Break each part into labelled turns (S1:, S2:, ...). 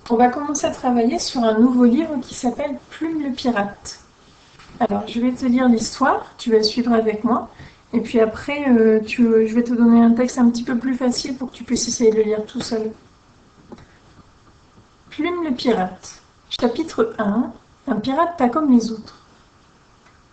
S1: On va commencer à travailler sur un nouveau livre qui s'appelle Plume le pirate. Alors, je vais te lire l'histoire, tu vas suivre avec moi, et puis après, je vais te donner un texte un petit peu plus facile pour que tu puisses essayer de le lire tout seul. Plume le pirate. Chapitre 1. Un pirate pas comme les autres.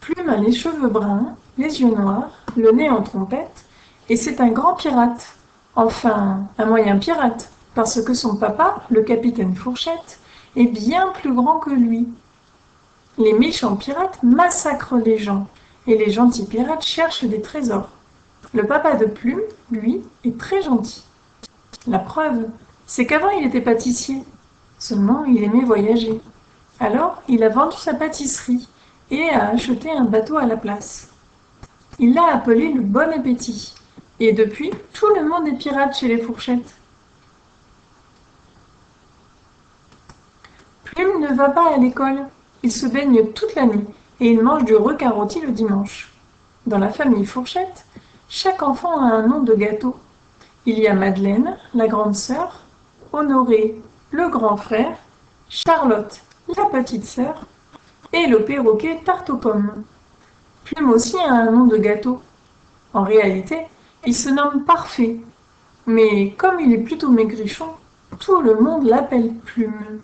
S1: Plume a les cheveux bruns, les yeux noirs, le nez en trompette, et c'est un grand pirate. Enfin, un moyen pirate, parce que son papa, le capitaine Fourchette, est bien plus grand que lui. Les méchants pirates massacrent les gens, et les gentils pirates cherchent des trésors. Le papa de Plume, lui, est très gentil. La preuve, c'est qu'avant il était pâtissier. Seulement, il aimait voyager. Alors, il a vendu sa pâtisserie et a acheté un bateau à la place. Il l'a appelé le Bon Appétit. Et depuis, tout le monde est pirate chez les Fourchettes. Plume ne va pas à l'école. Il se baigne toute l'année et il mange du requin rôti le dimanche. Dans la famille Fourchette, chaque enfant a un nom de gâteau. Il y a Madeleine, la grande sœur, Honoré, le grand frère, Charlotte, la petite sœur, et le perroquet tarte aux pommes. Plume aussi a un nom de gâteau. En réalité, il se nomme Parfait, mais comme il est plutôt maigrichon, tout le monde l'appelle Plume.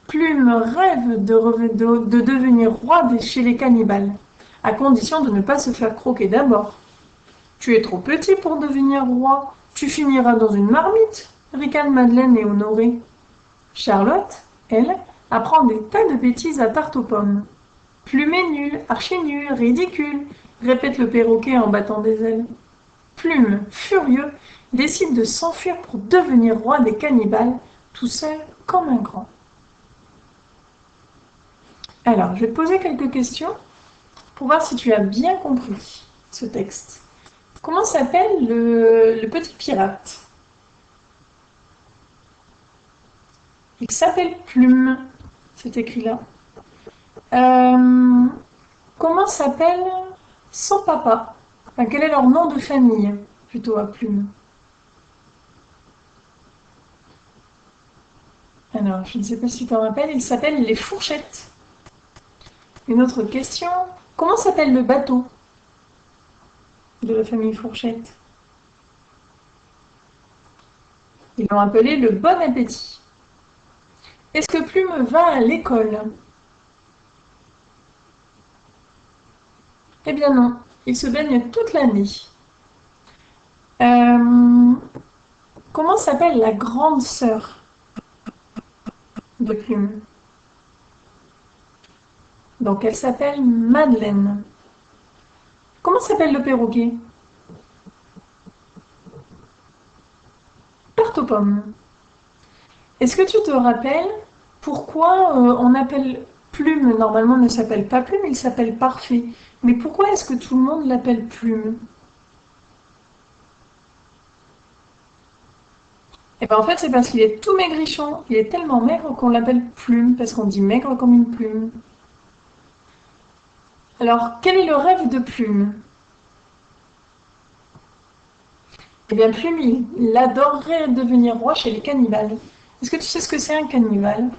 S1: Plume rêve de devenir roi chez les cannibales, à condition de ne pas se faire croquer d'abord. Tu es trop petit pour devenir roi, tu finiras dans une marmite, ricanent Madeleine et Honoré. Charlotte, elle, apprend des tas de bêtises à tarte aux pommes. Plume est nul, archi nul, ridicule, répète le perroquet en battant des ailes. Plume, furieux, décide de s'enfuir pour devenir roi des cannibales, tout seul comme un grand. Alors, je vais te poser quelques questions pour voir si tu as bien compris ce texte. Comment s'appelle le petit pirate? Il s'appelle Plume, c'est écrit là. Euh, comment s'appelle son papa? Enfin, quel est leur nom de famille, plutôt à Plume? Alors, je ne sais pas si tu t'en rappelles, il s'appelle les Fourchettes. Une autre question, comment s'appelle le bateau de la famille Fourchette? Ils l'ont appelé le Bon Appétit. Est-ce que Plume va à l'école? Eh bien non, il se baigne toute l'année. Euh, comment s'appelle la grande sœur de Plume? Donc elle s'appelle Madeleine. Comment s'appelle le perroquet? Tarte aux pommes. Est-ce que tu te rappelles pourquoi on appelle Plume, normalement ne s'appelle pas Plume, il s'appelle Parfait. Mais pourquoi est-ce que tout le monde l'appelle Plume? Et bien en fait c'est parce qu'il est tout maigrichon, il est tellement maigre qu'on l'appelle Plume, parce qu'on dit maigre comme une plume. Alors quel est le rêve de Plume? Eh bien Plume, il adorerait devenir roi chez les cannibales. Est-ce que tu sais ce que c'est un cannibale?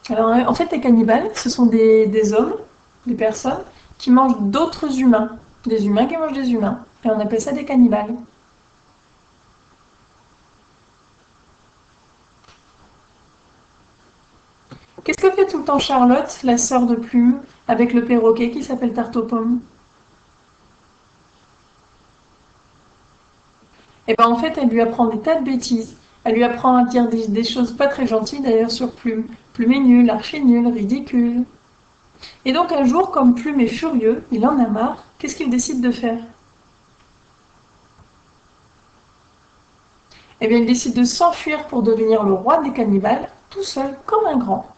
S1: Alors en fait les cannibales, ce sont des hommes, des personnes, qui mangent d'autres humains. Des humains qui mangent des humains. Et on appelle ça des cannibales. Qu'est-ce que fait tout le temps Charlotte, la sœur de Plume, avec le perroquet qui s'appelle Tarte aux pommes? Et ben en fait, elle lui apprend des tas de bêtises. Elle lui apprend à dire des choses pas très gentilles d'ailleurs sur Plume. Plume est nul, archi nul, ridicule. Et donc un jour, comme Plume est furieux, il en a marre, qu'est-ce qu'il décide de faire? Eh bien il décide de s'enfuir pour devenir le roi des cannibales, tout seul comme un grand.